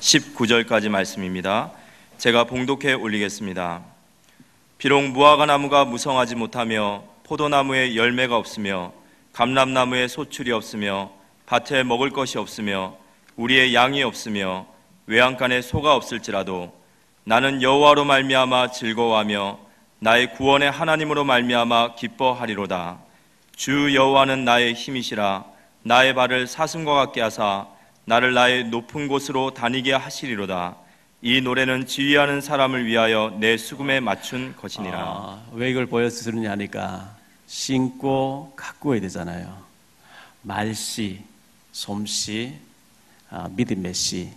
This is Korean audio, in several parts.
19절까지 말씀입니다. 제가 봉독해 올리겠습니다. 비록 무화과 나무가 무성하지 못하며 포도나무에 열매가 없으며 감람나무에 소출이 없으며 밭에 먹을 것이 없으며 우리의 양이 없으며 외양간에 소가 없을지라도 나는 여호와로 말미암아 즐거워하며 나의 구원의 하나님으로 말미암아 기뻐하리로다. 주 여호와는 나의 힘이시라. 나의 발을 사슴과 같게 하사 나를 나의 높은 곳으로 다니게 하시리로다. 이 노래는 지휘하는 사람을 위하여 내 수금에 맞춘 것이니라. 왜 이걸 보여주느냐 하니까 심고 가꾸어야 되잖아요. 말씨, 솜씨, 믿음의 씨.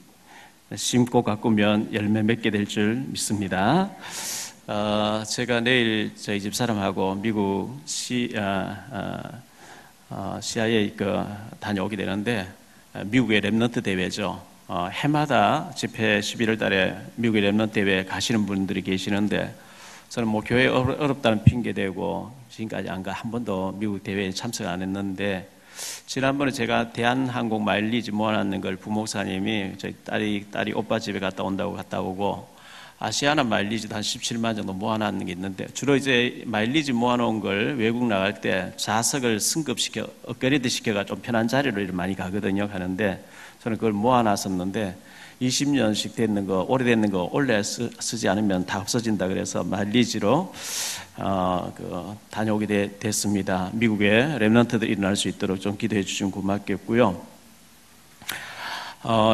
심고 가꾸면 열매 맺게 될 줄 믿습니다. 제가 내일 저희 집 사람하고 미국 CIA 다녀오게 되는데, 미국의 렘넌트 대회죠. 해마다 집회 11월 달에 미국의 렘넌트 대회 가시는 분들이 계시는데, 저는 뭐 교회 어렵다는 핑계 대고 지금까지 한 번도 미국 대회에 참석 안 했는데, 지난번에 제가 대한항공 마일리지 모아놨는 걸 부목사님이 저희 딸이 오빠 집에 갔다 온다고 갔다 오고, 아시아나 마일리지도 한 17만 정도 모아놨는 게 있는데, 주로 이제 마일리지 모아놓은 걸 외국 나갈 때 좌석을 승급시켜 업그레이드 시켜가 좀 편한 자리로 많이 가는데, 저는 그걸 모아놨었는데 20년씩 됐는 거, 오래됐는 거 원래 쓰지 않으면 다 없어진다 그래서 마일리지로 다녀오게 됐습니다. 미국에 렘넌트들이 일어날 수 있도록 좀 기도해 주시면 고맙겠고요.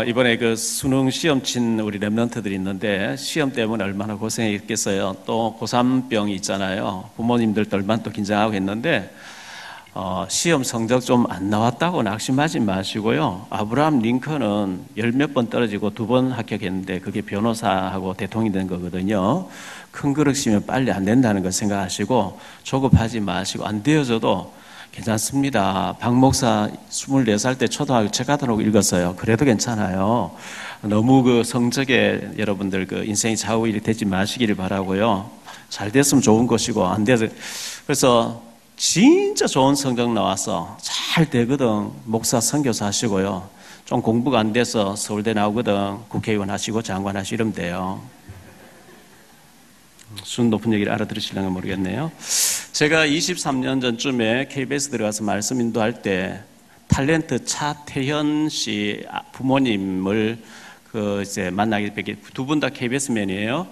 이번에 그 수능 시험 친 우리 렘넌트들이 있는데, 시험 때문에 얼마나 고생했겠어요. 또 고3병이 있잖아요. 부모님들도 얼마나 또 긴장하고 했는데, 시험 성적 좀 안 나왔다고 낙심하지 마시고요. 아브라함 링컨은 10몇 번 떨어지고 2번 합격했는데 그게 변호사하고 대통령이 된 거거든요. 큰 그릇이면 빨리 안 된다는 걸 생각하시고 조급하지 마시고, 안 되어져도 괜찮습니다. 박 목사 24살 때 초등학교 책 갖다 놓고 읽었어요. 그래도 괜찮아요. 너무 그 성적에 여러분들 그 인생이 좌우일이 되지 마시기를 바라고요. 잘 됐으면 좋은 것이고, 안 돼서, 그래서 진짜 좋은 성적 나와서 잘 되거든 목사 선교사 하시고요. 좀 공부가 안 돼서 서울대 나오거든 국회의원 하시고 장관 하시고 이러면 돼요. 순 높은 얘기를 알아들으시려면 모르겠네요. 제가 23년 전쯤에 KBS 들어가서 말씀 인도할 때 탤런트 차태현 씨 부모님을 이제 만나게 뵙게, 두 분 다 KBS맨이에요.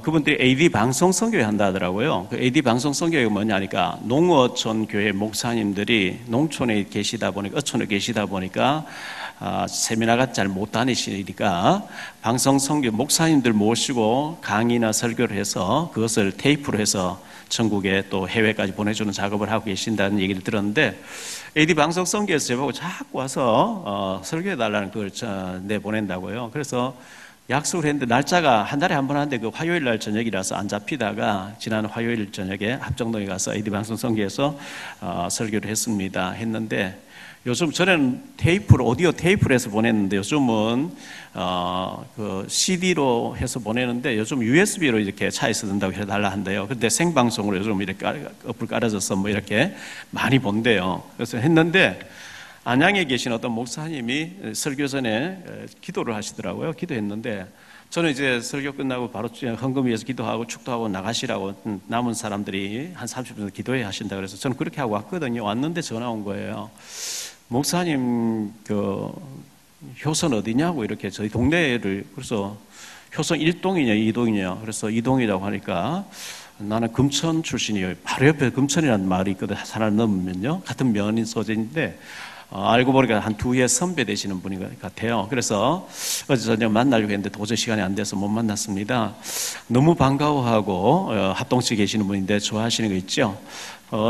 그분들이 AD 방송 선교회 한다 하더라고요. 그 AD 방송 선교회가 뭐냐니까, 농어촌 교회 목사님들이 농촌에 계시다 보니까, 어촌에 계시다 보니까 세미나가 잘 못 다니시니까 방송 선교 목사님들 모시고 강의나 설교를 해서 그것을 테이프로 해서 전국에 또 해외까지 보내주는 작업을 하고 계신다는 얘기를 들었는데, AD 방송 선교에서 저보고 자꾸 와서 설교해달라는 걸 내보낸다고요. 그래서 약속을 했는데 날짜가 한 달에 한 번 하는데 그 화요일 날 저녁이라서 안 잡히다가 지난 화요일 저녁에 합정동에 가서 AD 방송 선교에서 설교를 했는데, 요즘 전에는 테이프로, 오디오 테이프로 해서 보냈는데 요즘은 그 CD로 해서 보내는데, 요즘 USB로 이렇게 차에서 든다고 해달라 한대요. 근데 생방송으로 요즘 이렇게 어플 깔아줘서 뭐 이렇게 많이 본대요. 그래서 했는데, 안양에 계신 어떤 목사님이 설교 전에 기도를 하시더라고요. 기도했는데, 저는 이제 설교 끝나고 바로 헌금 위해서 기도하고 축도하고 나가시라고 남은 사람들이 한 30분 기도해 하신다 그래서 저는 그렇게 하고 왔거든요. 왔는데 전화 온 거예요. 목사님 효선 어디냐고, 이렇게 저희 동네를, 그래서 효선 1동이냐 2동이냐, 그래서 2동이라고 하니까 나는 금천 출신이에요. 바로 옆에 금천이라는 마을이 있거든. 하나를 넘으면요. 같은 면인 소재인데, 알고 보니까 한 2회 선배 되시는 분인 것 같아요. 그래서 어제 저녁 만나려고 했는데 도저히 시간이 안 돼서 못 만났습니다. 너무 반가워하고 합동치에 계시는 분인데 좋아하시는 거 있죠?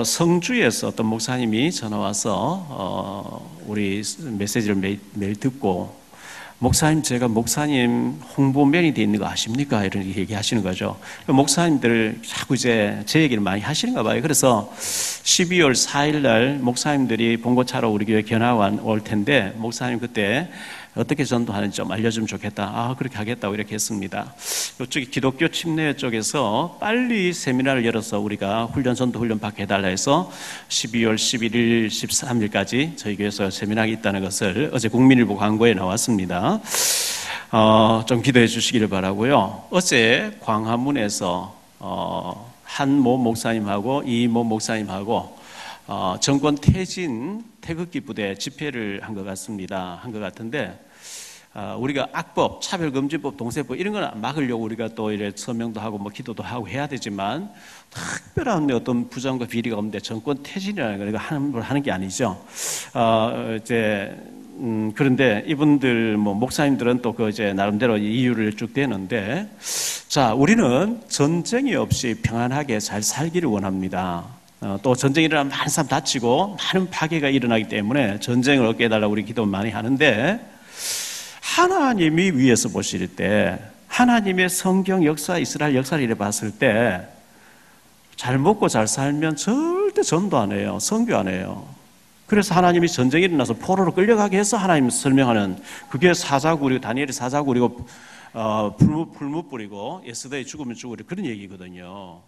성주에서 어떤 목사님이 전화 와서 우리 메시지를 매일 듣고, 목사님, 제가 목사님 홍보맨이 돼 있는 거 아십니까? 이런 얘기하시는 거죠. 목사님들 자꾸 이제 제 얘기를 많이 하시는가 봐요. 그래서 12월 4일 날 목사님들이 봉고차로 우리 교회 견학 올 텐데, 목사님 그때 어떻게 전도하는지 좀 알려주면 좋겠다. 그렇게 하겠다고 이렇게 했습니다. 이쪽에 기독교 침례 쪽에서 빨리 세미나를 열어서 우리가 전도 훈련 받게 해달라 해서 12월 11일, 13일까지 저희 교회에서 세미나가 있다는 것을 어제 국민일보 광고에 나왔습니다. 좀 기도해 주시기를 바라고요. 어제 광화문에서 한 모 목사님하고 이 모 목사님하고 정권 퇴진 태극기 부대 집회를 한 것 같습니다. 한 것 같은데 우리가 악법, 차별금지법, 동세법 이런 건 막으려고 우리가 또 이래 서명도 하고 뭐 기도도 하고 해야 되지만 특별한 어떤 부정과 비리가 없는데 정권 퇴진이라는 거 이거 함부로 하는 게 아니죠. 그런데 이분들 뭐 목사님들은 또 그 이제 나름대로 이유를 쭉 대는데, 자, 우리는 전쟁이 없이 평안하게 잘 살기를 원합니다. 또 전쟁이 일어나면 많은 사람 다치고 많은 파괴가 일어나기 때문에 전쟁을 얻게 해달라고 우리 기도 많이 하는데, 하나님이 위에서 보실 때 하나님의 성경 역사, 이스라엘 역사를 이래 봤을 때 잘 먹고 잘 살면 절대 전도 안 해요. 선교 안 해요. 그래서 하나님이 전쟁이 일어나서 포로로 끌려가게 해서 하나님 설명하는 그게 사자굴이고 다니엘이 사자굴이고 불못 뿌리고 예스더에 죽으면 죽으리 그런 얘기거든요.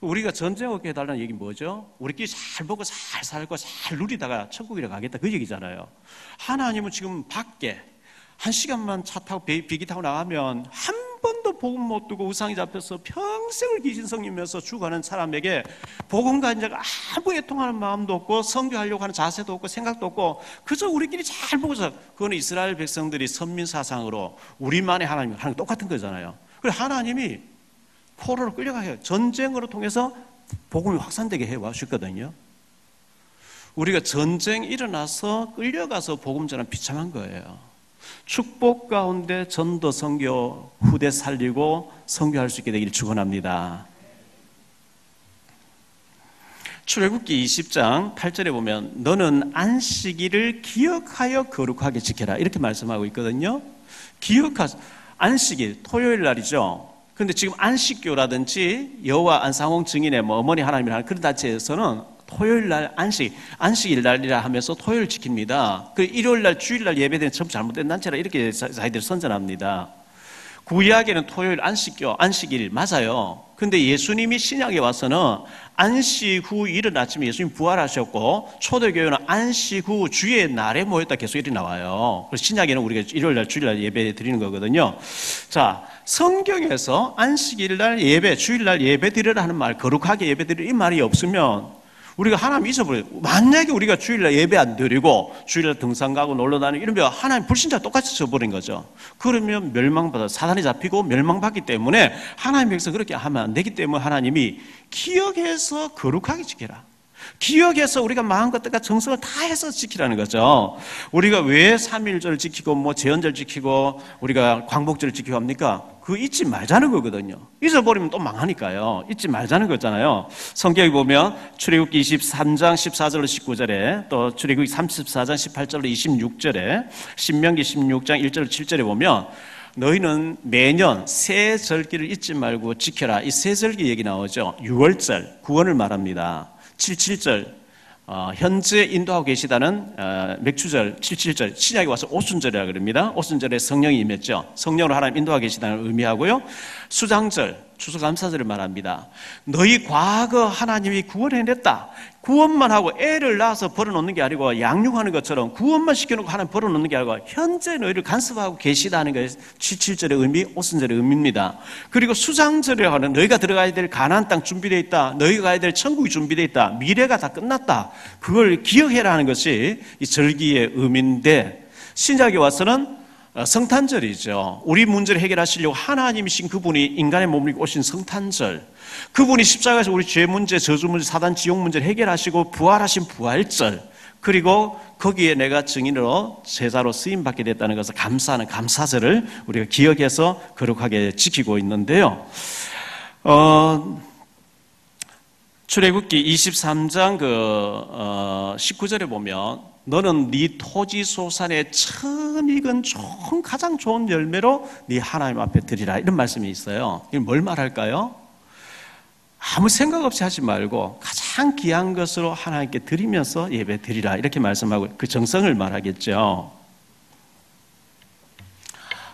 우리가 전쟁 없게 해달라는 얘기는 뭐죠? 우리끼리 잘 먹고 잘 살고 잘 누리다가 천국이라 가겠다 그 얘기잖아요. 하나님은 지금 밖에 1시간만 차 타고 비기 타고 나가면 한 번도 복음 못 두고 우상이 잡혀서 평생을 귀신성이면서 죽어가는 사람에게 복음과 인자가 아무 애통하는 마음도 없고 선교하려고 하는 자세도 없고 생각도 없고 그저 우리끼리 잘 보고서, 그거는 이스라엘 백성들이 선민사상으로 우리만의 하나님 하는 거 똑같은 거잖아요. 그래서 하나님이 포로로 끌려가게 해요. 전쟁으로 통해서 복음이 확산되게 해왔었거든요. 우리가 전쟁 일어나서 끌려가서 복음 전환 비참한 거예요. 축복 가운데 전도 선교 후대 살리고 선교할 수 있게 되기를 축원합니다. 출애굽기 20장 8절에 보면 너는 안식일을 기억하여 거룩하게 지켜라 이렇게 말씀하고 있거든요. 안식일 토요일 날이죠. 그런데 지금 안식교라든지 여호와 안상홍 증인의 뭐 어머니 하나님이라는 그런 단체에서는 토요일 날 안식일 날이라 하면서 토요일 지킵니다. 그 일요일 날 주일 날 예배되는 전부 잘못된 단체라 이렇게 자기들 선전합니다. 구약에는 토요일 안식교, 안식일 맞아요. 근데 예수님이 신약에 와서는 안식 후 이른 아침에 예수님 부활하셨고 초대교회는 안식 후 주의 날에 모였다 계속 이렇게 나와요. 그래서 신약에는 우리가 일요일 날 주일 날 예배 드리는 거거든요. 자, 성경에서 안식일 날 예배, 주일 날 예배 드리라 하는 말, 거룩하게 예배 드리라 이 말이 없으면 우리가 하나님 잊어버려요. 만약에 우리가 주일날 예배 안 드리고 주일날 등산 가고 놀러 다니고 이러면 하나님 불신자 똑같이 져버린 거죠. 그러면 멸망받아 사단이 잡히고 멸망받기 때문에 하나님 백성 그렇게 하면 안 되기 때문에 하나님이 기억해서 거룩하게 지켜라. 기억해서 우리가 마음과 뜻과 정성을 다 해서 지키라는 거죠. 우리가 왜 3.1절 지키고 뭐 제헌절 지키고 우리가 광복절 지키고 합니까? 그거 잊지 말자는 거거든요. 잊어버리면 또 망하니까요. 잊지 말자는 거잖아요. 성경에 보면 출애굽기 23장 14절로 19절에 또 출애굽기 34장 18절로 26절에 신명기 16장 1절로 7절에 보면 너희는 매년 새 절기를 잊지 말고 지켜라. 이 새 절기 얘기 나오죠. 6월절 구원을 말합니다. 77절 현재 인도하고 계시다는 맥추절 77절 신약에 와서 오순절이라고 그럽니다. 오순절에 성령이 임했죠. 성령으로 하나님 인도하고 계시다는 의미하고요. 수장절 추수감사절을 말합니다. 너희 과거 하나님이 구원해냈다. 구원만 하고 애를 낳아서 벌어놓는 게 아니고 양육하는 것처럼 구원만 시켜놓고 하나님 벌어놓는 게 아니고 현재 너희를 간섭하고 계시다는 게 77절의 의미, 오순절의 의미입니다. 그리고 수장절이라고 하는 너희가 들어가야 될 가나안 땅 준비되어 있다. 너희가 가야 될 천국이 준비되어 있다. 미래가 다 끝났다. 그걸 기억해라 하는 것이 이 절기의 의미인데 신약에 와서는 성탄절이죠. 우리 문제를 해결하시려고 하나님이신 그분이 인간의 몸을 입고 오신 성탄절, 그분이 십자가에서 우리 죄 문제, 저주 문제, 사단 지옥 문제를 해결하시고 부활하신 부활절, 그리고 거기에 내가 증인으로 제자로 쓰임받게 됐다는 것을 감사하는 감사절을 우리가 기억해서 거룩하게 지키고 있는데요. 출애굽기 23장 19절에 보면 너는 네 토지 소산의 처음 익은 가장 좋은 열매로 네 하나님 앞에 드리라 이런 말씀이 있어요. 이건 뭘 말할까요? 아무 생각 없이 하지 말고 가장 귀한 것으로 하나님께 드리면서 예배 드리라 이렇게 말씀하고 그 정성을 말하겠죠.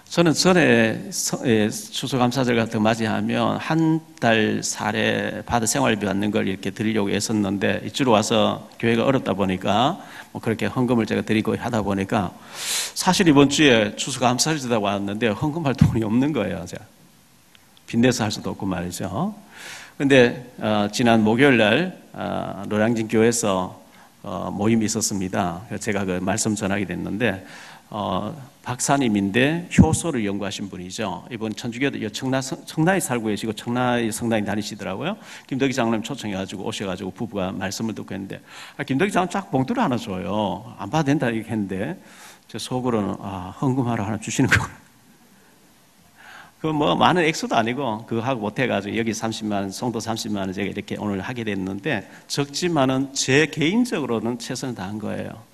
저는 전에 추수감사절 같은 거 맞이하면 한 달 사례 받아 생활비 받는 걸 이렇게 드리려고 했었는데 이주로 와서 교회가 어렵다 보니까 뭐 그렇게 헌금을 제가 드리고 하다 보니까 사실 이번 주에 추수감사절 지다 왔는데 헌금할 돈이 없는 거예요. 제가 빚내서 할 수도 없고 말이죠. 근데 지난 목요일 날 노량진 교회에서 모임이 있었습니다. 제가 그 말씀 전하게 됐는데 박사님인데 효소를 연구하신 분이죠. 이번 천주교도 청라에 살고 계시고 청라에 성당에 다니시더라고요. 김덕희 장로님 초청해가지고 오셔가지고 부부가 말씀을 듣고 했는데 김덕희 장로님 쫙 봉투를 하나 줘요. 안 봐도 된다 이렇게 했는데 제 속으로는 헌금하러 하나 주시는 거구나. 그 뭐 많은 액수도 아니고 그거 하고 못해가지고 여기 30만 원, 송도 30만 원 제가 이렇게 오늘 하게 됐는데 적지만은 제 개인적으로는 최선을 다한 거예요.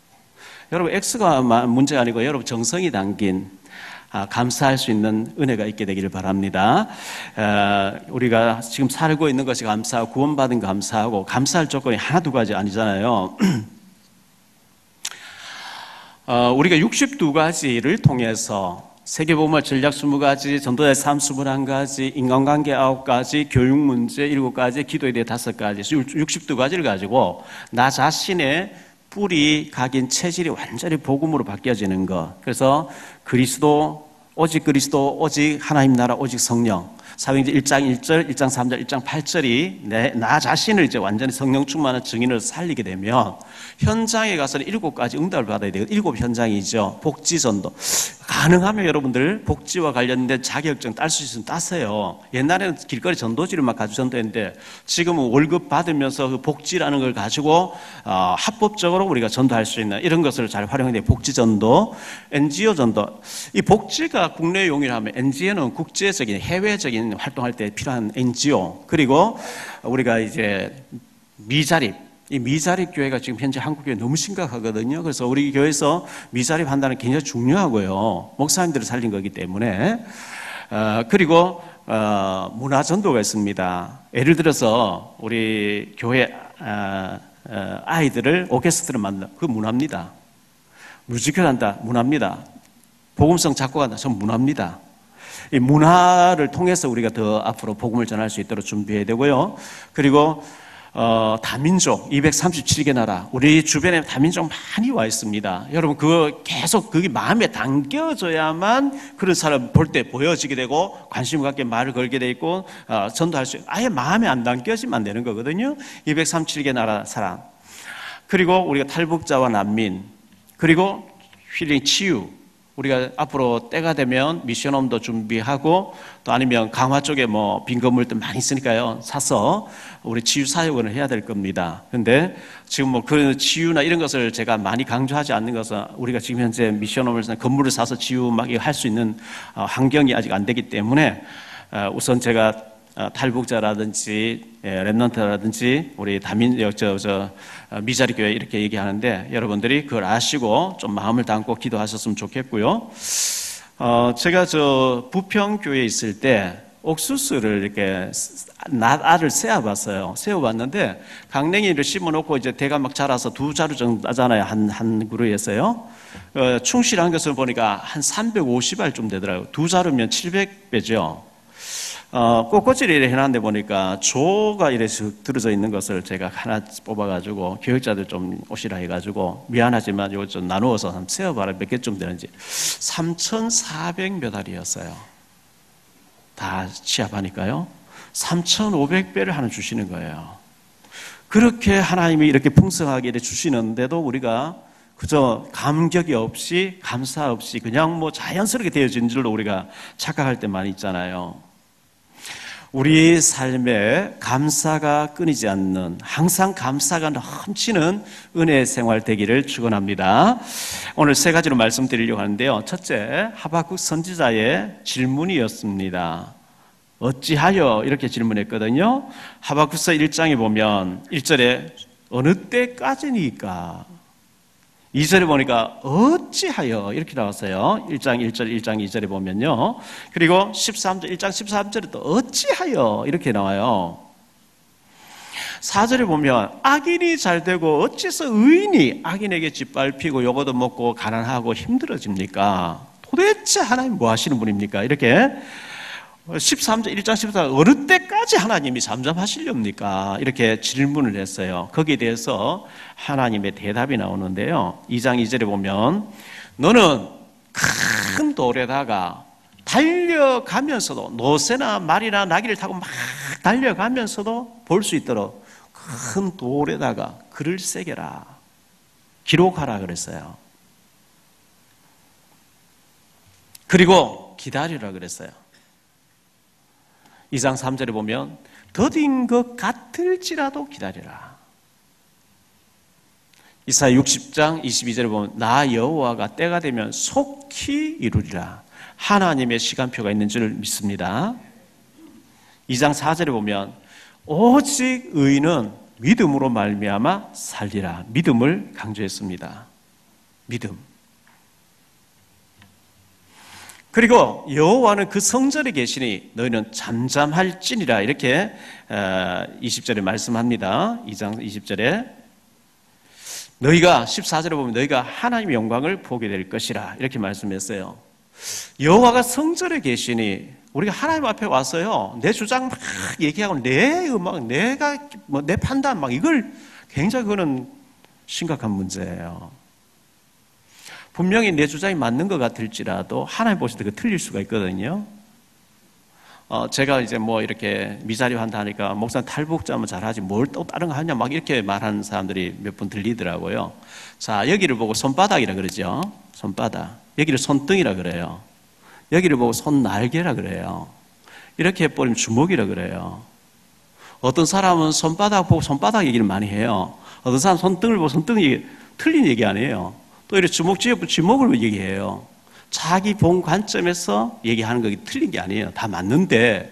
여러분 액수가 문제가 아니고 여러분 정성이 담긴 감사할 수 있는 은혜가 있게 되기를 바랍니다. 우리가 지금 살고 있는 것이 감사하고 구원받은 거 감사하고 감사할 조건이 하나 두 가지 아니잖아요. 우리가 62가지를 통해서 세계보물 전략 20가지, 전도자의 삶 21가지, 인간관계 9가지, 교육 문제 7가지, 기도에 대해 5가지, 62가지를 가지고 나 자신의 뿌리 각인 체질이 완전히 복음으로 바뀌어지는 것. 그래서 그리스도, 오직 하나님 나라, 오직 성령. 사도행전 1장 1절, 1장 3절, 1장 8절이 나 자신을 이제 완전히 성령 충만한 증인을 살리게 되면 현장에 가서는 7가지 응답을 받아야 돼요. 7현장이죠. 복지전도. 가능하면 여러분들 복지와 관련된 자격증 딸 수 있으면 따세요. 옛날에는 길거리 전도지를 막 가지고 전도했는데 지금은 월급 받으면서 그 복지라는 걸 가지고 합법적으로 우리가 전도할 수 있는 이런 것을 잘 활용해야 돼요. 복지전도, NGO 전도. 이 복지가 국내 용이라면 NGO는 국제적인 해외적인 활동할 때 필요한 NGO. 그리고 우리가 이제 이 미자립 교회가 지금 현재 한국 교회 너무 심각하거든요. 그래서 우리 교회에서 미자립 한다는 게 굉장히 중요하고요. 목사님들을 살린 거기 때문에. 그리고 문화 전도가 있습니다. 예를 들어서 우리 교회 아이들을 오케스트라 만나 그 문화입니다. 뮤지컬 한다 문화입니다. 복음성 작곡한다 전 문화입니다. 이 문화를 통해서 우리가 더 앞으로 복음을 전할 수 있도록 준비해야 되고요. 그리고 다민족 237개 나라 우리 주변에 다민족 많이 와 있습니다. 여러분 그거 계속 그게 마음에 담겨져야만 그런 사람 볼 때 보여지게 되고 관심 갖게 말을 걸게 돼 있고 전도할 수 아예 마음에 안 담겨지면 안 되는 거거든요. 237개 나라 사람 그리고 우리가 탈북자와 난민 그리고 힐링 치유 우리가 앞으로 때가 되면 미션홈도 준비하고 또 아니면 강화 쪽에 뭐 빈 건물들 많이 있으니까요. 사서 우리 치유 사역을 해야 될 겁니다. 근데 지금 뭐 그 치유나 이런 것을 제가 많이 강조하지 않는 것은 우리가 지금 현재 미션홈을 건물을 사서 치유 막 할 수 있는 환경이 아직 안 되기 때문에 우선 제가 탈북자라든지 렘넌트라든지 우리 미자립 교회 이렇게 얘기하는데 여러분들이 그걸 아시고 좀 마음을 담고 기도하셨으면 좋겠고요. 제가 부평 교회에 있을 때 옥수수를 이렇게 알을 세워봤는데 강냉이를 심어놓고 이제 대가 막 자라서 2자루 정도 나잖아요. 한 그루에서요. 충실한 것을 보니까 한 350알 좀 되더라고요. 2자루면 700배죠. 꽃꽂이를 해놨는데 보니까 조가 이래서 들어져 있는 것을 제가 하나 뽑아가지고 교육자들 좀 오시라 해가지고 미안하지만 이거 좀 나누어서 한번 세어봐라 몇 개쯤 되는지 3,400몇 알이었어요. 다 취합하니까요. 3,500배를 하나 주시는 거예요. 그렇게 하나님이 이렇게 풍성하게 주시는데도 우리가 그저 감격이 없이 감사 없이 그냥 뭐 자연스럽게 되어진 줄로 우리가 착각할 때 많이 있잖아요. 우리 삶에 감사가 끊이지 않는 항상 감사가 넘치는 은혜의 생활 되기를 축원합니다. 오늘 3가지로 말씀드리려고 하는데요. 첫째, 하박국 선지자의 질문이었습니다. 어찌하여 이렇게 질문했거든요. 하박국서 1장에 보면 1절에 어느 때까지니까 2절에 보니까 어찌하여 이렇게 나왔어요. 1장 1절, 1장 2절에 보면요. 그리고 1장 13절에 또 어찌하여 이렇게 나와요. 4절에 보면 악인이 잘되고 어째서 의인이 악인에게 짓밟히고 요거도 먹고 가난하고 힘들어집니까? 도대체 대체 하나님 뭐 하시는 분입니까? 이렇게 13장 1장 14장 어느 때까지 하나님이 잠잠하시렵니까? 이렇게 질문을 했어요. 거기에 대해서 하나님의 대답이 나오는데요. 2장 2절에 보면 너는 큰 돌에다가 달려가면서도 노새나 말이나 나귀를 타고 막 달려가면서도 볼 수 있도록 큰 돌에다가 글을 새겨라. 기록하라 그랬어요. 그리고 기다리라 그랬어요. 2장 3절에 보면 더딘 것 같을지라도 기다리라. 이사야 60장 22절에 보면 나 여호와가 때가 되면 속히 이루리라. 하나님의 시간표가 있는 줄 믿습니다. 2장 4절에 보면 오직 의인은 믿음으로 말미암아 살리라. 믿음을 강조했습니다. 믿음. 그리고 여호와는 그 성전에 계시니 너희는 잠잠할지니라. 이렇게 20절에 말씀합니다. 2장 20절에 너희가 14절에 보면 너희가 하나님의 영광을 보게 될 것이라. 이렇게 말씀했어요. 여호와가 성전에 계시니 우리가 하나님 앞에 와서요 내 주장 막 얘기하고 내 음악 내가 내 판단 막 이걸 굉장히 그거는 심각한 문제예요. 분명히 내 주장이 맞는 것 같을지라도 하나님 보실 때 그 틀릴 수가 있거든요. 제가 이제 뭐 이렇게 미자립 한다 하니까 목사님 탈북자면 잘하지 뭘 또 다른 거 하냐 막 이렇게 말하는 사람들이 몇 분 들리더라고요. 자, 여기를 보고 손바닥이라 그러죠. 손바닥. 여기를 손등이라 그래요. 여기를 보고 손날개라 그래요. 이렇게 해버리면 주먹이라 그래요. 어떤 사람은 손바닥 보고 손바닥 얘기를 많이 해요. 어떤 사람은 손등을 보고 손등 얘기, 틀린 얘기 안 해요. 또 이렇게 주먹 쥐고 주먹을 얘기해요. 자기 본 관점에서 얘기하는 거 틀린 게 아니에요. 다 맞는데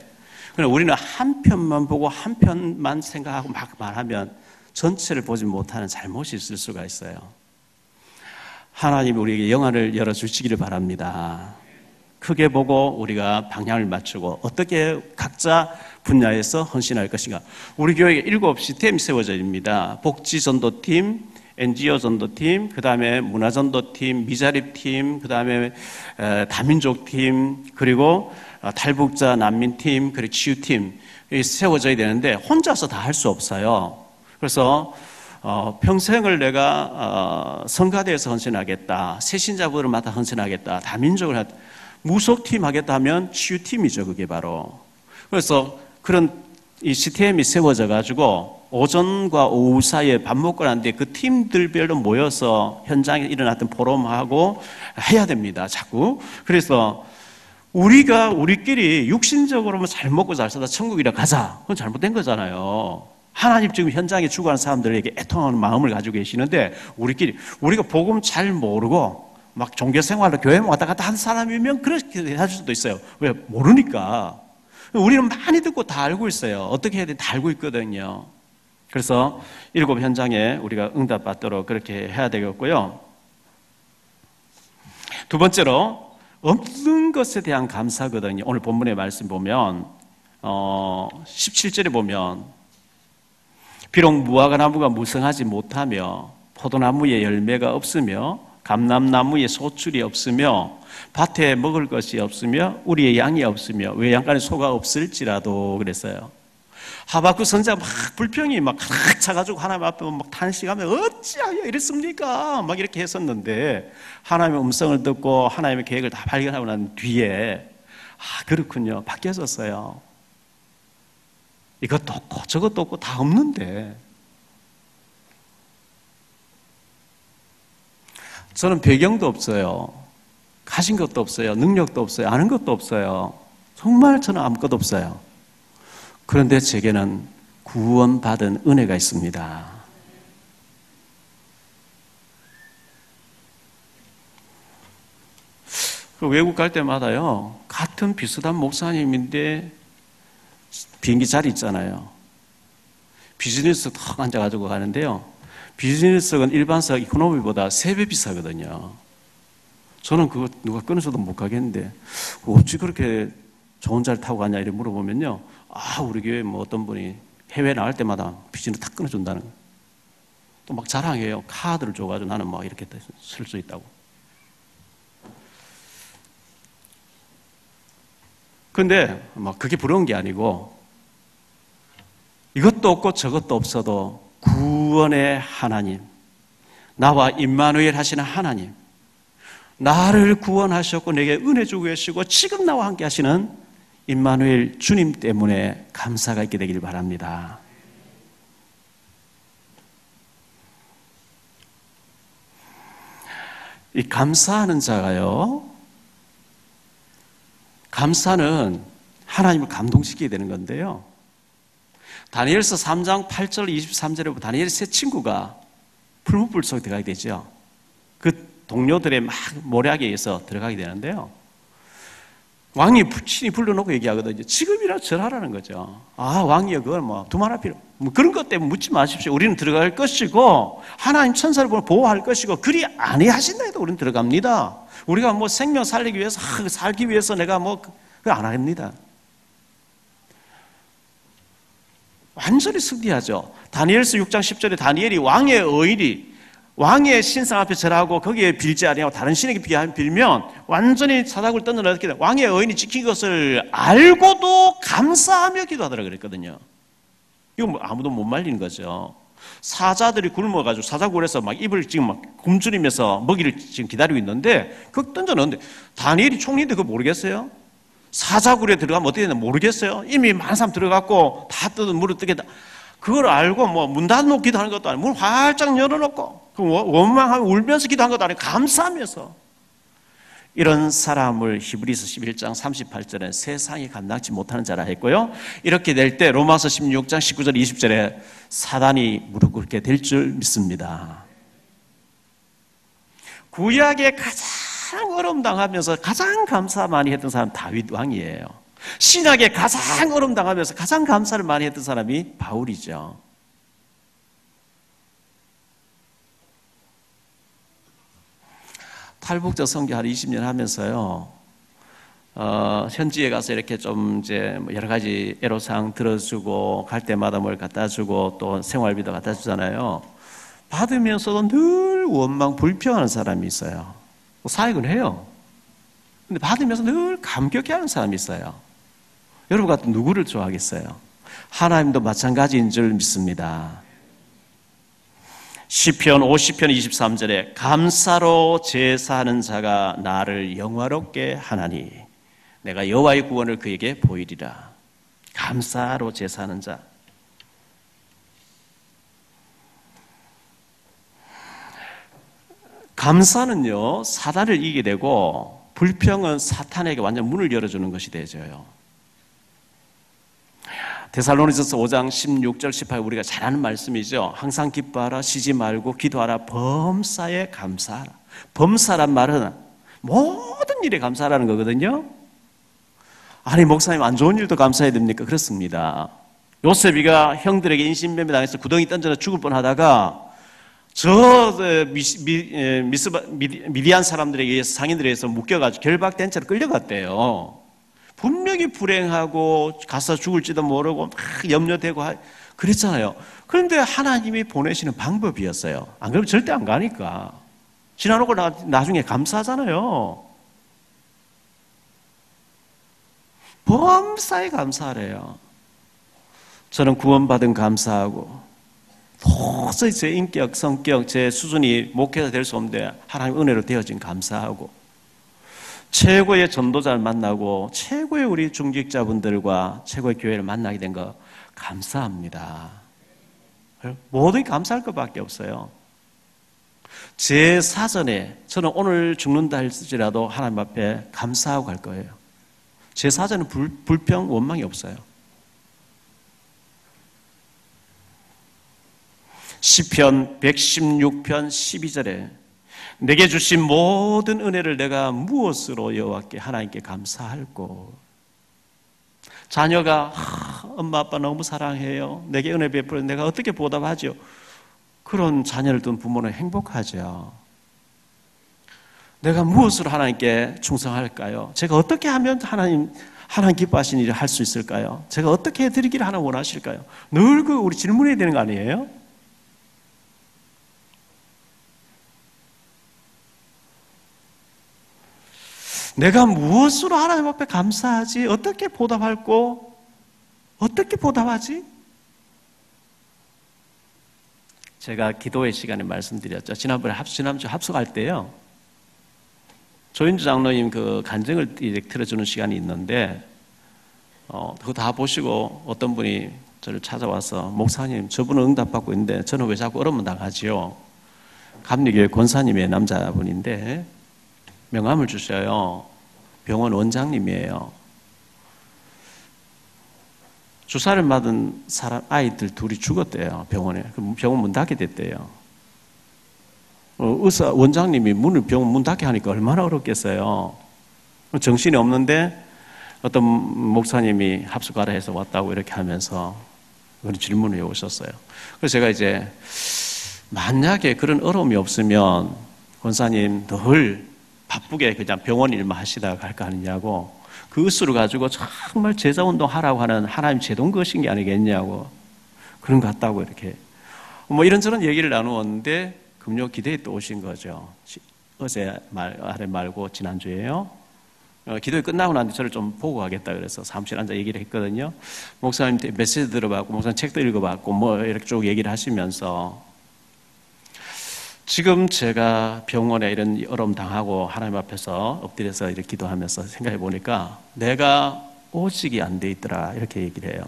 그러나 우리는 한 편만 보고 한 편만 생각하고 막 말하면 전체를 보지 못하는 잘못이 있을 수가 있어요. 하나님이 우리에게 영안을 열어주시기를 바랍니다. 크게 보고 우리가 방향을 맞추고 어떻게 각자 분야에서 헌신할 것인가. 우리 교회에 7 시스템이 세워져 있습니다. 복지전도팀, NGO 전도팀, 그 다음에 문화전도팀, 미자립팀, 그 다음에 다민족팀, 그리고 탈북자 난민팀, 그리고 치유팀 세워져야 되는데 혼자서 다 할 수 없어요. 그래서 평생을 내가 성가대에서 헌신하겠다, 새신자부를 맡아 헌신하겠다, 다민족을 하겠다, 무속팀 하겠다 하면 치유팀이죠. 그게 바로. 그래서 그런 이 시스템이 세워져 가지고 오전과 오후 사이에 밥 먹고 나는데 그 팀들별로 모여서 현장에 일어났던 포럼하고 해야 됩니다. 자꾸. 그래서 우리가 우리끼리 육신적으로만 잘 먹고 잘 살다 천국이라 가자. 그건 잘못된 거잖아요. 하나님 지금 현장에 죽어가는 사람들에게 애통하는 마음을 가지고 계시는데 우리가 복음 잘 모르고 막 종교 생활로 교회 왔다 갔다 하는 사람이면 그렇게 할 수도 있어요. 왜? 모르니까. 우리는 많이 듣고 다 알고 있어요. 어떻게 해야 되는지 다 알고 있거든요. 그래서 7 현장에 우리가 응답받도록 그렇게 해야 되겠고요. 두 번째로 없는 것에 대한 감사거든요. 오늘 본문의 말씀 보면 17절에 보면 비록 무화과 나무가 무성하지 못하며 포도나무에 열매가 없으며 감람나무에 소출이 없으며 밭에 먹을 것이 없으며 우리의 양이 없으며 외양간에 소가 없을지라도 그랬어요. 하박국 선지자가 막 불평이 막 가득 차가지고 하나님 앞에 막 탄식하며 어찌하여 이랬습니까? 막 이렇게 했었는데 하나님의 음성을 듣고 하나님의 계획을 다 발견하고 난 뒤에 그렇군요. 바뀌어졌어요. 이것도 없고 저것도 없고 다 없는데 저는 배경도 없어요. 가진 것도 없어요. 능력도 없어요. 아는 것도 없어요. 정말 저는 아무것도 없어요. 그런데 제게는 구원받은 은혜가 있습니다. 외국 갈 때마다요, 같은 비슷한 목사님인데 비행기 자리 있잖아요. 비즈니스 탁 앉아가지고 가는데요. 비즈니스석은 일반석 이코노미보다 3배 비싸거든요. 저는 그거 누가 끊어줘도 못 가겠는데 어찌 그렇게 좋은 자리 타고 가냐 이렇게 물어보면요. 우리 교회 뭐 어떤 분이 해외 나갈 때마다 비즈니스 탁 끊어준다는 거예요. 또 막 자랑해요. 카드를 줘가지고 나는 막 이렇게 쓸 수 있다고. 그런데 그게 부러운 게 아니고 이것도 없고 저것도 없어도 구원의 하나님, 나와 임마누엘 하시는 하나님, 나를 구원하셨고 내게 은혜 주고 계시고 지금 나와 함께 하시는 임마누엘 주님 때문에 감사가 있게 되길 바랍니다. 이 감사하는 자가요, 감사는 하나님을 감동시키게 되는 건데요. 다니엘서 3장 8절 23절에 보면 다니엘의 세 친구가 풀무불 속에 들어가게 되죠. 그 동료들의 막 모략에 의해서 들어가게 되는데요. 왕이 친히 불러놓고 얘기하거든요. 지금이라 절하라는 거죠. 왕이여, 그걸 두말할 필요, 그런 것 때문에 묻지 마십시오. 우리는 들어갈 것이고, 하나님 천사를 보호할 것이고, 그리 아니하신다 해도 우리는 들어갑니다. 우리가 생명 살리기 위해서, 살기 위해서 내가 그거 안 합니다. 완전히 승리하죠. 다니엘서 6장 10절에 다니엘이 왕의 의인이 왕의 신상 앞에 절하고 거기에 빌지 아니하고 다른 신에게 빌면 완전히 사닥을 던져 넣게 돼. 왕의 의인이 지킨 것을 알고도 감사하며 기도하더라 그랬거든요. 이거 아무도 못 말리는 거죠. 사자들이 굶어가지고 사자굴에서 입을 지금 굶주리면서 먹이를 지금 기다리고 있는데 그거 던져 넣는데 다니엘이 총리인데 그거 모르겠어요? 사자굴에 들어가면 어떻게 되나 모르겠어요? 이미 많은 사람 들어갔고 다 뜯은 물을 뜨겠다. 그걸 알고 문 닫아놓고 기도하는 것도 아니고 문 활짝 열어놓고 원망하며 울면서 기도한 것도 아니고 감사하면서, 이런 사람을 히브리서 11장 38절에 세상이 감당치 못하는 자라 했고요. 이렇게 될 때 로마서 16장 19절 20절에 사단이 무릎 꿇게 될 줄 믿습니다. 구약에 가장 어려움 당하면서 가장 감사 많이 했던 사람 다윗 왕이에요. 신약에 가장 어려움 당하면서 가장 감사를 많이 했던 사람이 바울이죠. 탈북자 선교 한 20년 하면서요, 현지에 가서 이렇게 좀 이제 여러 가지 애로사항 들어주고 갈 때마다 뭘 갖다 주고 또 생활비도 갖다 주잖아요. 받으면서도 늘 원망, 불평하는 사람이 있어요. 사역은 해요. 근데 받으면서 늘 감격해하는 사람이 있어요. 여러분 같은 누구를 좋아하겠어요? 하나님도 마찬가지인 줄 믿습니다. 시편 50편 23절에 감사로 제사하는 자가 나를 영화롭게 하나니 내가 여호와의 구원을 그에게 보이리라. 감사로 제사하는 자. 감사는요, 사단을 이기게 되고 불평은 사탄에게 완전 문을 열어주는 것이 되죠. 데살로니서서 5장 16절 18 우리가 잘 아는 말씀이죠. 항상 기뻐하라, 쉬지 말고 기도하라, 범사에 감사하라. 범사란 말은 모든 일에 감사하라는 거거든요. 아니 목사님 안 좋은 일도 감사해야 됩니까? 그렇습니다. 요셉이가 형들에게 인신매매 당해서 구덩이 던져서 죽을 뻔하다가 미디안 사람들에게 의해서 상인들에 의해서 묶여가지고 결박된 채로 끌려갔대요. 분명히 불행하고 가서 죽을지도 모르고 막 염려되고 그랬잖아요. 그런데 하나님이 보내시는 방법이었어요. 안 그러면 절대 안 가니까. 지나놓고 나중에 감사하잖아요. 범사에 감사하래요. 저는 구원받은 감사하고 도저히 제 인격, 성격, 제 수준이 목회자 될 수 없는데 하나님 은혜로 되어진 감사하고 최고의 전도자를 만나고 최고의 우리 중직자분들과 최고의 교회를 만나게 된 거 감사합니다. 모든 감사할 것밖에 없어요. 제 사전에 저는 오늘 죽는다 할지라도 하나님 앞에 감사하고 갈 거예요. 제 사전은 불평, 원망이 없어요. 시편 116편 12절에 내게 주신 모든 은혜를 내가 무엇으로 여호와께 하나님께 감사할꼬. 자녀가 엄마 아빠 너무 사랑해요. 내게 은혜 베풀어 내가 어떻게 보답하죠? 그런 자녀를 둔 부모는 행복하죠. 내가 무엇으로 하나님께 충성할까요? 제가 어떻게 하면 하나님 기뻐하시는 일을 할 수 있을까요? 제가 어떻게 해드리기를 하나 원하실까요? 늘 우리 질문해야 되는 거 아니에요? 내가 무엇으로 하나님 앞에 감사하지? 어떻게 보답할고? 어떻게 보답하지? 제가 기도의 시간에 말씀드렸죠. 지난주 합숙할 때요. 조인주 장로님 그 간증을 들어주는 시간이 있는데, 그거 다 보시고 어떤 분이 저를 찾아와서, 목사님, 저분은 응답받고 있는데 저는 왜 자꾸 어려움 당하지요? 감리교회 권사님의 남자분인데 명함을 주셔요. 병원 원장님이에요. 주사를 맞은 아이들 둘이 죽었대요. 병원에. 병원 문 닫게 됐대요. 원장님이 병원 문 닫게 하니까 얼마나 어렵겠어요. 정신이 없는데 어떤 목사님이 합숙하라 해서 왔다고 이렇게 하면서 그런 질문을 해오셨어요. 그래서 제가 이제 만약에 그런 어려움이 없으면 권사님 늘 바쁘게 그냥 병원 일만 하시다가 갈 거 아니냐고, 그 의수를 가지고 정말 제자운동 하라고 하는 하나님 제동 것인 게 아니겠냐고, 그런 것 같다고 이렇게 뭐 이런저런 얘기를 나누었는데 금요 기도에 또 오신 거죠. 어제 말고 지난주에요. 기도회 끝나고 나는데 저를 좀 보고 가겠다 그래서 사무실 앉아 얘기를 했거든요. 목사님 메시지 들어봤고 목사님 책도 읽어봤고 뭐 이렇게 쭉 얘기를 하시면서, 지금 제가 병원에 이런 어려움 당하고 하나님 앞에서 엎드려서 이렇게 기도하면서 생각해 보니까 내가 오직이 안 돼 있더라 이렇게 얘기를 해요.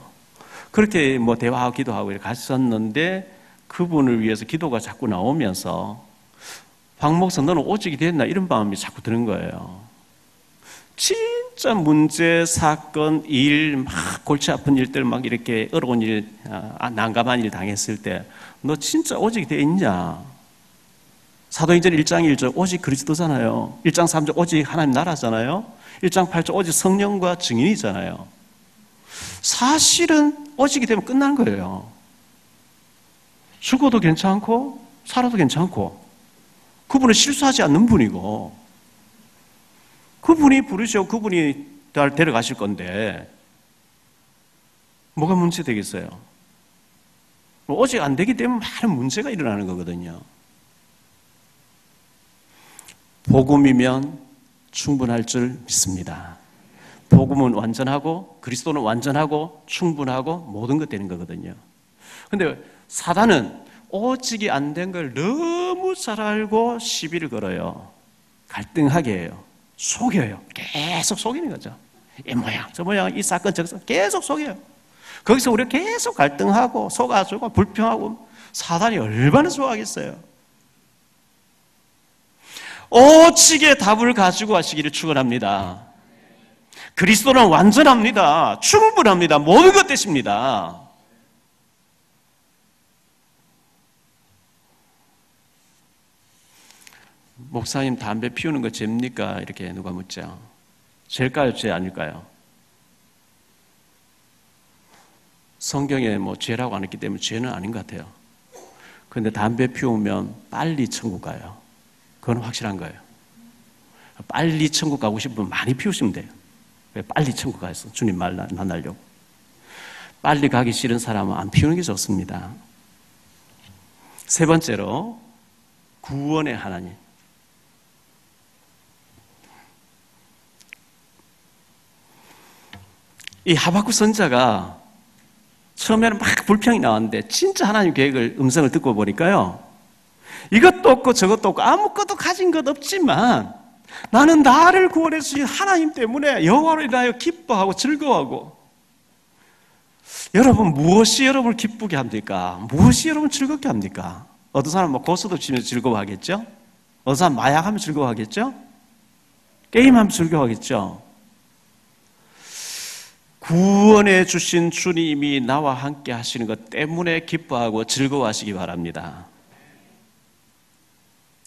그렇게 뭐 대화하고 기도하고 이렇게 갔었는데 그분을 위해서 기도가 자꾸 나오면서 박 목사 너는 오직이 됐나 이런 마음이 자꾸 드는 거예요. 진짜 문제, 사건, 일, 막 골치 아픈 일들 막 이렇게 어려운 일, 난감한 일 당했을 때 너 진짜 오직이 돼 있냐? 사도행전 1장 1절 오직 그리스도잖아요. 1장 3절 오직 하나님 나라잖아요. 1장 8절 오직 성령과 증인이잖아요. 사실은 오직이 되면 끝난 거예요. 죽어도 괜찮고 살아도 괜찮고, 그분은 실수하지 않는 분이고 그분이 부르시고 그분이 날 데려가실 건데 뭐가 문제 되겠어요? 오직 안 되기 때문에 많은 문제가 일어나는 거거든요. 복음이면 충분할 줄 믿습니다. 복음은 완전하고 그리스도는 완전하고 충분하고 모든 것 되는 거거든요. 근데 사단은 오직이 안 된 걸 너무 잘 알고 시비를 걸어요. 갈등하게 해요. 속여요. 계속 속이는 거죠. 이 모양 저 모양 이 사건 저 사건 계속 속여요. 거기서 우리가 계속 갈등하고 속아주고 불평하고, 사단이 얼마나 좋아하겠어요. 오직의 답을 가지고 하시기를 축원합니다. 그리스도는 완전합니다. 충분합니다. 모든 것 되십니다. 목사님 담배 피우는 거 죄입니까? 이렇게 누가 묻죠. 죄일까요? 죄 아닐까요? 성경에 뭐 죄라고 안 했기 때문에 죄는 아닌 것 같아요. 그런데 담배 피우면 빨리 천국 가요. 그건 확실한 거예요. 빨리 천국 가고 싶으면 많이 피우시면 돼요. 빨리 천국 가서 주님 만나려고. 빨리 가기 싫은 사람은 안 피우는 게 좋습니다. 세 번째로 구원의 하나님. 이 하박국 선지자가 처음에는 막 불평이 나왔는데 진짜 하나님 계획을 음성을 듣고 보니까요, 이것도 없고 저것도 없고 아무것도 가진 것 없지만 나는 나를 구원해 주신 하나님 때문에 여호와로 인하여 기뻐하고 즐거워하고. 여러분, 무엇이 여러분을 기쁘게 합니까? 무엇이 여러분을 즐겁게 합니까? 어떤 사람은 뭐 고스톱 치면서 즐거워하겠죠? 어떤 사람은 마약하면 즐거워하겠죠? 게임하면 즐거워하겠죠? 구원해 주신 주님이 나와 함께 하시는 것 때문에 기뻐하고 즐거워하시기 바랍니다.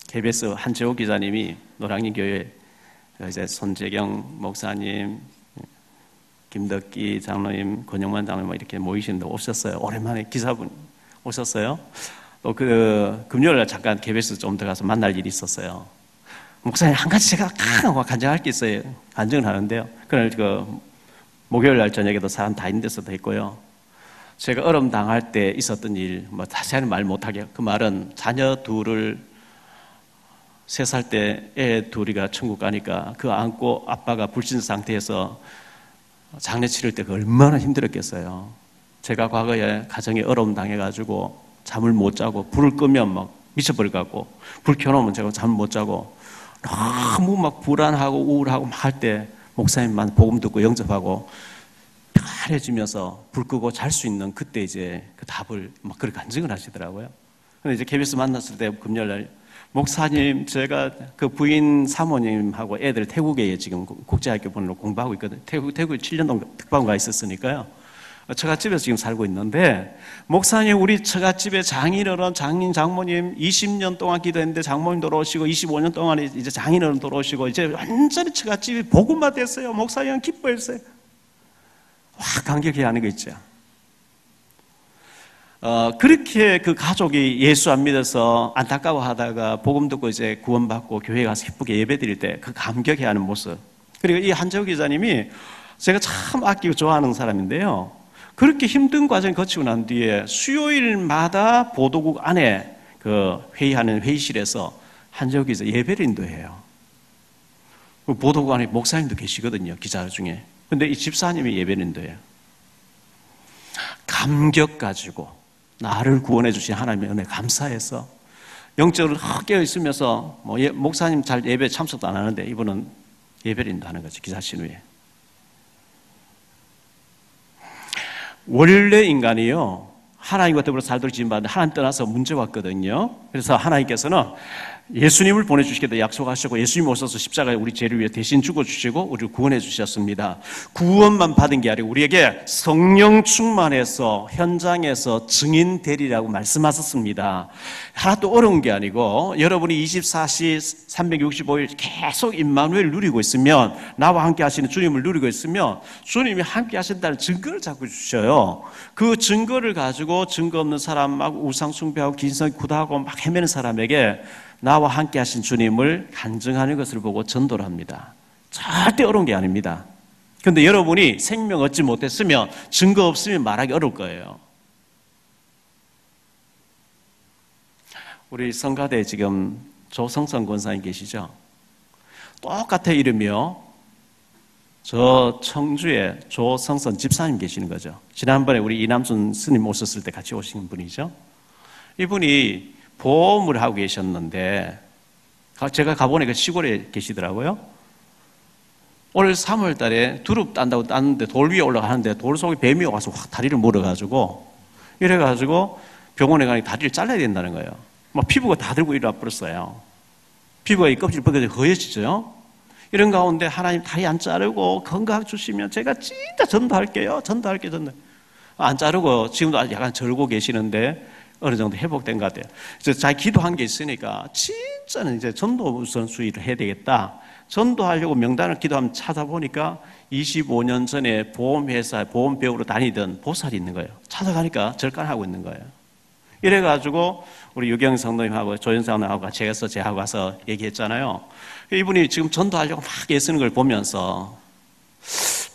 KBS 한재호 기자님이 노량진 교회 이제 손재경 목사님, 김덕기 장로님, 권영만 장로님 이렇게 모이시는데 오셨어요. 오랜만에 기자분 오셨어요. 또 금요일날 잠깐 KBS 좀 들어가서 만날 일이 있었어요. 목사님, 한 가지 제가 간증할 게 있어요. 간증을 하는데요. 그날 목요일날 저녁에도 사람 다 있는 데서도 했고요. 제가 어려움 당할 때 있었던 일, 뭐 자세히는 말 못하게, 그 말은 자녀 둘을 3살 때 애 둘이가 천국 가니까 그 안고 아빠가 불신 상태에서 장례 치를 때 그 얼마나 힘들었겠어요. 제가 과거에 가정에 어려움 당해가지고 잠을 못 자고 불을 끄면 막 미쳐버릴 것 같고 불 켜놓으면 제가 잠을 못 자고 너무 막 불안하고 우울하고 막 할 때 목사님만 복음 듣고 영접하고 편해지면서 불 끄고 잘 수 있는 그때 이제 그 답을 막 그렇게 간증을 하시더라고요. 근데 이제 KBS 만났을 때 금요일날 목사님 제가 그 부인 사모님하고 애들 태국에 지금 국제학교 보내러 공부하고 있거든요. 태국에 7년 동안 특파원 가 있었으니까요. 처갓집에서 지금 살고 있는데 목사님 우리 처갓집에 장인어른 장인 장모님 20년 동안 기도했는데 장모님 돌아오시고 25년 동안 이제 장인어른 돌아오시고 이제 완전히 처갓집이 복음화 됐어요. 목사님 기뻐했어요. 와 감격해 하는 거 있죠. 그렇게 그 가족이 예수 안 믿어서 안타까워하다가 복음 듣고 이제 구원받고 교회 가서 기쁘게 예배드릴 때 그 감격해 하는 모습. 그리고 이 한재호 기자님이 제가 참 아끼고 좋아하는 사람인데요. 그렇게 힘든 과정 거치고 난 뒤에 수요일마다 보도국 안에 그 회의하는 회의실에서 한재호 기자 예배를 인도해요. 보도국 안에 목사님도 계시거든요. 기자 중에. 근데 이 집사님이 예배를 인도해요. 감격 가지고 나를 구원해 주신 하나님의 은혜 감사해서 영적으로 깨어 있으면서 목사님 잘 예배 참석도 안 하는데 이분은 예배를 인도하는 거죠. 기자신 후에. 원래 인간이요 하나님과 더불어 살도록 지음받는데 하나님 떠나서 문제 왔거든요. 그래서 하나님께서는 예수님을 보내주시겠다 약속하셨고 예수님 오셔서 십자가에 우리 죄를 위해 대신 죽어주시고 우리를 구원해 주셨습니다. 구원만 받은 게 아니고 우리에게 성령 충만해서 현장에서 증인 되리라고 말씀하셨습니다. 하나도 어려운 게 아니고 여러분이 24시 365일 계속 임마누엘을 누리고 있으면 나와 함께 하시는 주님을 누리고 있으면 주님이 함께 하신다는 증거를 자꾸 주셔요. 그 증거를 가지고 증거 없는 사람 막 우상 숭배하고 기성 구다하고 막 헤매는 사람에게 나와 함께 하신 주님을 간증하는 것을 보고 전도를 합니다. 절대 어려운 게 아닙니다. 그런데 여러분이 생명 얻지 못했으면 증거 없으면 말하기 어려울 거예요. 우리 성가대에 지금 조성선 권사님 계시죠? 똑같아 이름이요. 저 청주에 조성선 집사님 계시는 거죠. 지난번에 우리 이남순 스님 오셨을 때 같이 오신 분이죠. 이분이 보험을 하고 계셨는데 제가 가보니까 시골에 계시더라고요. 올 3월 달에 두릅 딴다고 땄는데 돌 위에 올라가는데 돌 속에 뱀이 와서 확 다리를 물어가지고 이래가지고 병원에 가니 다리를 잘라야 된다는 거예요. 막 피부가 다 들고 일어나 버렸어요. 피부가 이 껍질 벗겨져 허해지죠. 이런 가운데 하나님 다리 안 자르고 건강 주시면 제가 진짜 전도할게요. 전도. 안 자르고 지금도 약간 절고 계시는데 어느 정도 회복된 것 같아요. 그래서 잘 기도한 게 있으니까 진짜는 이제 전도 우선순위를 해야 되겠다. 전도하려고 명단을 기도하면 찾아보니까 25년 전에 보험회사 보험배우로 다니던 보살이 있는 거예요. 찾아가니까 절간하고 있는 거예요. 이래가지고 우리 유경 성도님하고 조연상 선생님하고 같이 해서 제하고 가서 얘기했잖아요. 이분이 지금 전도하려고 막 애쓰는 걸 보면서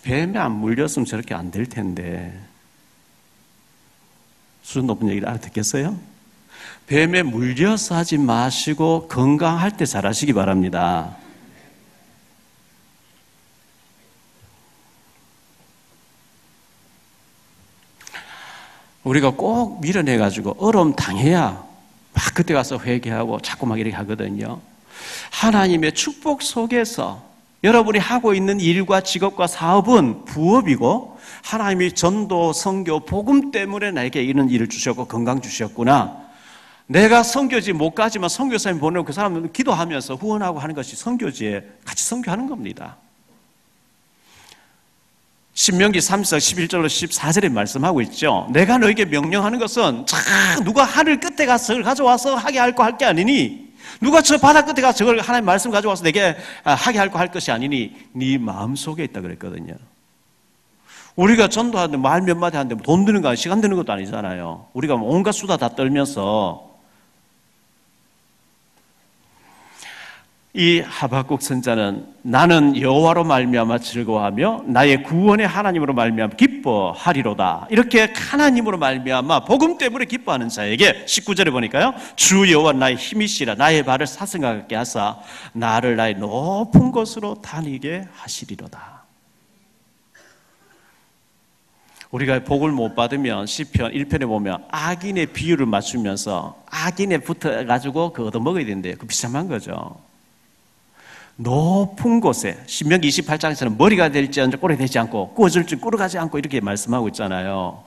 뱀에 안 물렸으면 저렇게 안 될 텐데 수준 높은 얘기를 알아듣겠어요? 뱀에 물려서 하지 마시고 건강할 때 잘하시기 바랍니다. 우리가 꼭 밀어내가지고 어려움 당해야 막 그때 가서 회개하고 자꾸 막 이렇게 하거든요. 하나님의 축복 속에서 여러분이 하고 있는 일과 직업과 사업은 부업이고 하나님이 전도, 선교, 복음 때문에 나에게 이런 일을 주셨고 건강 주셨구나. 내가 선교지 못 가지만 선교사님 보내고 그 사람은 기도하면서 후원하고 하는 것이 선교지에 같이 선교하는 겁니다. 신명기 3장 11절로 14절에 말씀하고 있죠. 내가 너에게 명령하는 것은 누가 하늘 끝에 가서 저걸 가져와서 하게 할 거 할 게 아니니 누가 저 바다 끝에 가서 저걸 하나님 말씀 가져와서 내게 하게 할 거 할 것이 아니니 네 마음속에 있다 그랬거든요. 우리가 전도하는데 말 몇 마디 하는데 돈 드는 거 아니고 시간 드는 것도 아니잖아요. 우리가 온갖 수다 다 떨면서 이 하박국 선자는 나는 여호와로 말미암아 즐거워하며 나의 구원의 하나님으로 말미암아 기뻐하리로다. 이렇게 하나님으로 말미암아 복음 때문에 기뻐하는 자에게 19절에 보니까요, 주 여호와 나의 힘이시라 나의 발을 사슴같게 하사 나를 나의 높은 곳으로 다니게 하시리로다. 우리가 복을 못 받으면 시편 1편에 보면 악인의 비유를 맞추면서 악인에 붙어가지고 그 얻어먹어야 되는데 그 비참한 거죠. 높은 곳에 신명기 28장에서는 머리가 될지언정 꼴이 되지 않고 꾸어질지 꾸러가지 않고 이렇게 말씀하고 있잖아요.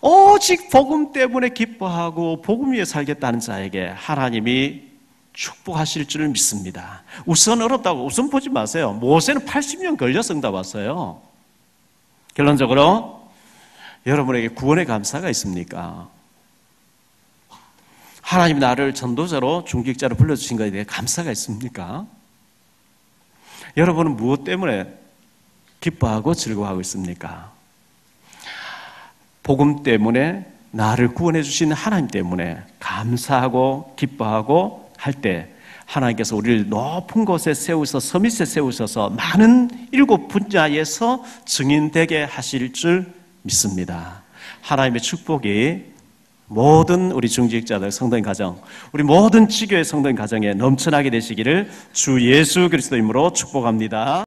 오직 복음 때문에 기뻐하고 복음 위에 살겠다는 자에게 하나님이 축복하실 줄 믿습니다. 우선 어렵다고 우선 보지 마세요. 모세는 80년 걸려서 응답 왔어요. 결론적으로 여러분에게 구원의 감사가 있습니까? 하나님이 나를 전도자로 중직자로 불러주신 것에 대해 감사가 있습니까? 여러분은 무엇 때문에 기뻐하고 즐거워하고 있습니까? 복음 때문에 나를 구원해 주신 하나님 때문에 감사하고 기뻐하고 할 때 하나님께서 우리를 높은 곳에 세우셔서 서밋에 세우셔서 많은 7 분야에서 증인되게 하실 줄 믿습니다. 하나님의 축복이 모든 우리 중직자들 성도인 가정, 우리 모든 지교의 성도인 가정에 넘쳐나게 되시기를 주 예수 그리스도 이름으로 축복합니다.